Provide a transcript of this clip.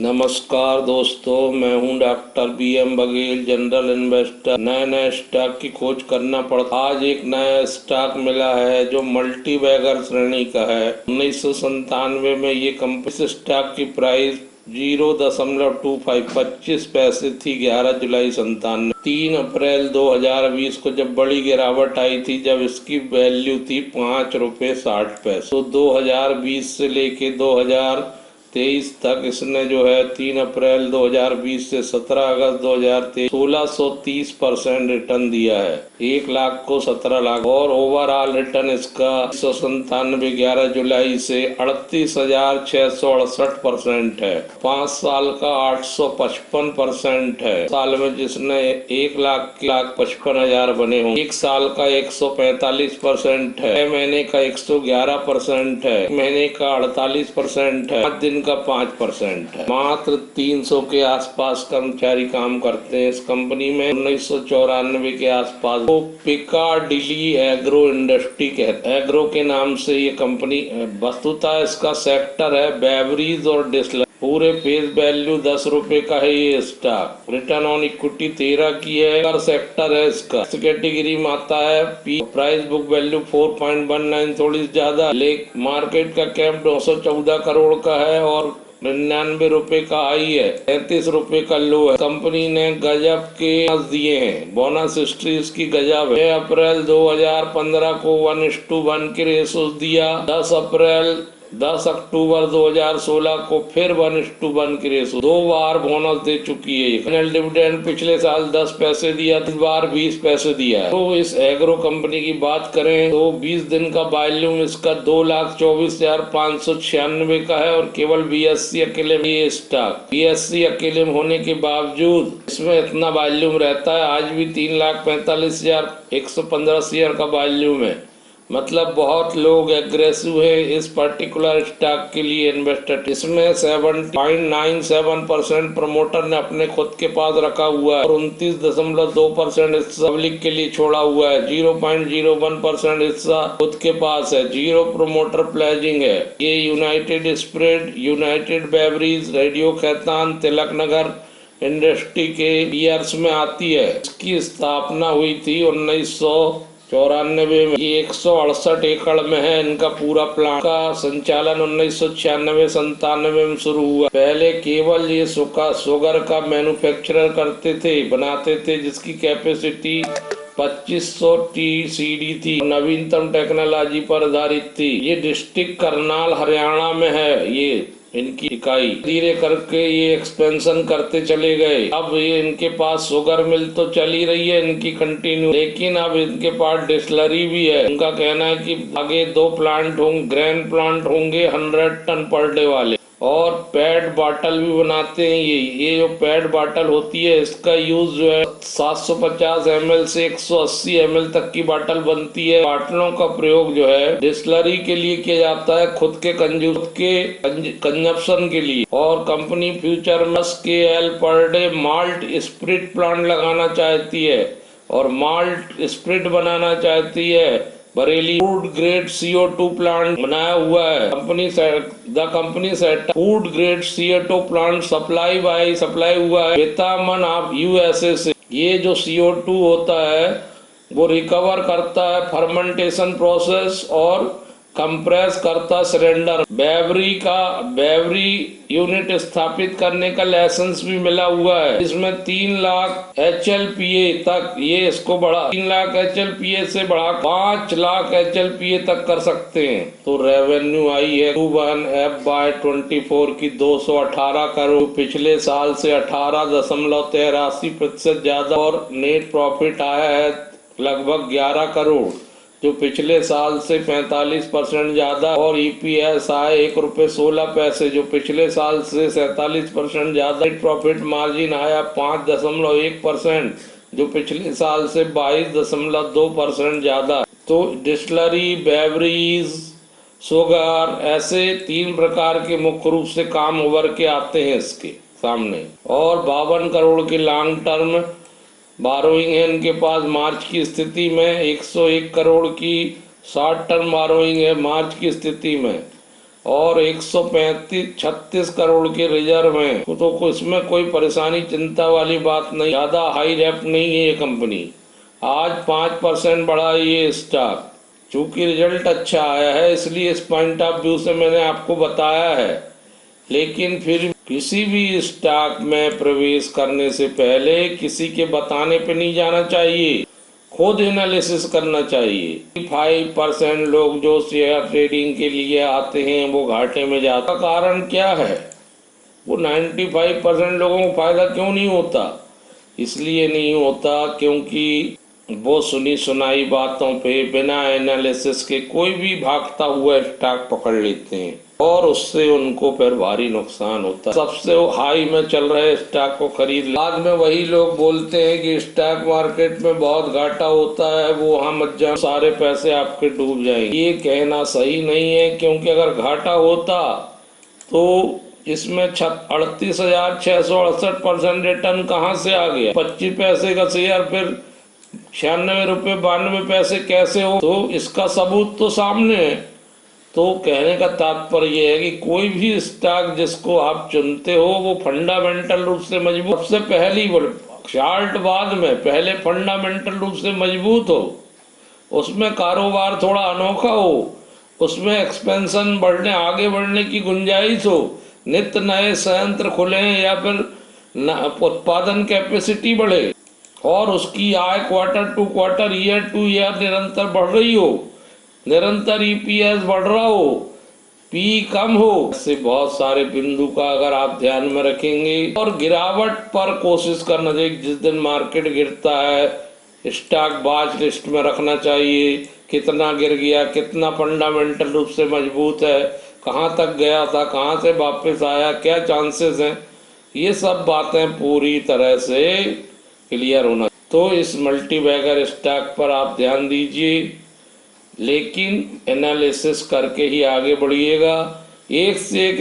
नमस्कार दोस्तों, मैं हूं doctor BM Baghel, general investor. नए नए स्टॉक की खोज करना पड़ता। आज एक नया स्टॉक मिला है जो मल्टी बैगर श्रेणी का है। 1997 में ये कंपनी स्टॉक की प्राइस 0.25 पैसे थी 11 जुलाई 97। 3 अप्रैल 2020 को जब बड़ी गिरावट आई थी, जब इसकी वैल्यू थी 5 रुपये 60 पैसे। तो 2020 से लेके 2023 तक इसने जो है 3 अप्रैल 2020 से 17 अगस्त 2023 1630% रिटर्न दिया है। 1 लाख को 17 लाख, और ओवरऑल रिटर्न इसका 197 11 जुलाई से 38,668% है। 5 साल का 855% है। साल में जिसने 1 लाख 55,000 बने हों, 1 साल का 145% है, 6 महीने का 111% है, महीने का 48% है, 5 दिन का 5% है। मात्र 300 के आसपास कर्मचारी काम करते हैं इस कंपनी में। 1994 के आसपास वो पिकाडिली एग्रो इंडस्ट्री कहते हैं। एग्रो के नाम से ये कंपनी, वस्तुतः इसका सेक्टर है बेवरीज और डिस्टिलरी। पूरे फेस वैल्यू 10 रुपए का है ये स्टॉक। रिटर्न ऑन इक्विटी 13 की है। कर सेक्टर है इसका। इस कैटेगरी में आता है। प्राइस बुक वैल्यू 4.19, थोड़ी ज्यादा। मार्केट का कैप 214 करोड़ का है और 99 रुपए का हाई है, 33 रुपए का लो है। कंपनी ने गजब के दिए हैं। बोनस हिस्ट्री इसकी गजब है। 6 अप्रैल 2015 को 1:1 के रेशो दिया। 10 अक्टूबर 2016 को फिर 1:1 की रेशो। 2 बार बोनस दे चुकी है। फाइनल डिविडेंड पिछले साल 10 पैसे दिया, इस बार 20 पैसे दिया है। तो इस एग्रो कंपनी की बात करें तो 20 दिन का वॉल्यूम इसका 2,24,596 का है, और केवल BSE अकेले में ये स्टॉक। BSE अकेले में होने के बावजूद इसमें इतना वॉल्यूम रहता है। आज भी 3,45,115 शेयर का वॉल्यूम है। मतलब बहुत लोग एग्रेसिव है इस पर्टिकुलर स्टॉक के लिए इन्वेस्टर। इसमें 7.97% प्रमोटर ने अपने खुद के पास रखा हुआ है और 29.2% हिस्सा पब्लिक के लिए छोड़ा हुआ है। 0.01% हिस्सा खुद के पास है। 0 प्रमोटर प्लेजिंग है। ये United Spirit, United Breweries, Radico Khaitan, Tilak Nagar industry के ईयर्स में आती है। इसकी स्थापना हुई थी 1994 में। ये 168 एकड़ में है इनका पूरा प्लांट। का संचालन 1996-97 में शुरू हुआ। पहले केवल ये शुगर का मैन्युफैक्चरर करते थे, बनाते थे, जिसकी कैपेसिटी 2500 TCD थी। नवीनतम टेक्नोलॉजी पर आधारित थी। ये डिस्ट्रिक्ट करनाल हरियाणा में है। ये इनकी इकाई धीरे करके ये एक्सपेंशन करते चले गए। अब ये इनके पास शुगर मिल तो चली रही है इनकी कंटिन्यू, लेकिन अब इनके पास डिस्टिलरी भी है। उनका कहना है कि आगे 2 प्लांट होंगे, ग्रैंड प्लांट होंगे 100 टन पर डे वाले, और पैड बॉटल भी बनाते हैं। ये जो पैड बॉटल होती है, इसका यूज जो है 750 ml से 180 ml तक की बॉटल बनती है। बॉटलों का प्रयोग जो है डिस्टिलरी के लिए किया जाता है, खुद के कंजप्शन के लिए। और कंपनी फ्यूचर में SKL per day malt spirit plant लगाना चाहती है और माल्ट स्प्रिट बनाना चाहती है। Bareilly food grade CO2 plant बनाया हुआ है। Company set food grade CO2 plant supply हुआ है विटामिन ऑफ USA से। ये जो CO2 होता है वो रिकवर करता है फर्मेंटेशन प्रोसेस और कंप्रेस करता सिलेंडर। बेवरी यूनिट स्थापित करने का लाइसेंस भी मिला हुआ है। इसमें 3 लाख HLPA तक, ये इसको बढ़ा 3 लाख HLPA से बढ़ा 5 लाख HLPA तक कर सकते हैं। तो रेवेन्यू आई है FY24 की 218 करोड़, पिछले साल से 18.83% ज्यादा, और नेट प्रॉफिट आया है लगभग 11 करोड़, जो पिछले साल से 45% ज्यादा, और EPS आए 1 रुपये 16 पैसे, जो पिछले साल से 47% ज्यादा। नेट प्रॉफिट मार्जिन आया 5.1%, जो पिछले साल से 22.2% ज्यादा। तो डिस्टिलरी, बेवरीज, शुगर, ऐसे 3 प्रकार के मुख्य रूप से काम उभर के आते हैं इसके सामने। और 52 करोड़ के लॉन्ग टर्म बारोइंग है इनके पास मार्च की स्थिति में। 101 करोड़ की शॉर्ट टर्म बारोइंग है मार्च की स्थिति में। और 136 करोड़ के रिजर्व हैं, तो इसमें कोई परेशानी चिंता वाली बात नहीं। ज़्यादा हाई रेप नहीं है ये कंपनी। आज 5% बढ़ा ये स्टॉक, चूंकि रिजल्ट अच्छा आया है इसलिए इस पॉइंट ऑफ व्यू से मैंने आपको बताया है। लेकिन फिर किसी भी स्टॉक में प्रवेश करने से पहले किसी के बताने पे नहीं जाना चाहिए, खुद एनालिसिस करना चाहिए। 5% लोग जो शेयर ट्रेडिंग के लिए आते हैं वो घाटे में जाता, कारण क्या है? वो 95% लोगों को फायदा क्यों नहीं होता? इसलिए नहीं होता क्योंकि वो सुनी सुनाई बातों पे बिना एनालिसिस के कोई भी भागता हुआ स्टॉक पकड़ लेते हैं और उससे उनको फिर भारी नुकसान होता है। सबसे हाई में चल रहे स्टॉक को खरीद ले, बाद में वही लोग बोलते हैं कि स्टॉक मार्केट में बहुत घाटा होता है, वो वहाँ मत जाओ, सारे पैसे आपके डूब जाएंगे। ये कहना सही नहीं है, क्योंकि अगर घाटा होता तो इसमें 38,668% रिटर्न कहाँ से आ गया? 25 पैसे का शेयर फिर 96 रुपये 92 पैसे कैसे हो? तो इसका सबूत तो सामने है। तो कहने का तात्पर्य है कि कोई भी स्टॉक जिसको आप चुनते हो वो फंडामेंटल रूप से मजबूत, सबसे पहली चार्ट बाद में, पहले फंडामेंटल रूप से मजबूत हो, उसमें कारोबार थोड़ा अनोखा हो, उसमें एक्सपेंशन बढ़ने, आगे बढ़ने की गुंजाइश हो, नित्य नए संयंत्र खुले या फिर उत्पादन कैपेसिटी बढ़े और उसकी आय quarter to quarter, year to year निरंतर बढ़ रही हो, निरंतर ईपीएस बढ़ रहा हो, पी कम हो। ऐसे बहुत सारे बिंदु का अगर आप ध्यान में रखेंगे और गिरावट पर कोशिश करना चाहिए। जिस दिन मार्केट गिरता है स्टॉक बाज लिस्ट में रखना चाहिए, कितना गिर गया, कितना फंडामेंटल रूप से मजबूत है, कहाँ तक गया था, कहाँ से वापस आया, क्या चांसेस हैं, ये सब बातें पूरी तरह से क्लियर होना। तो इस मल्टीबैगर स्टॉक पर आप ध्यान दीजिए, लेकिन एनालिसिस करके ही आगे बढ़िएगा। एक से एक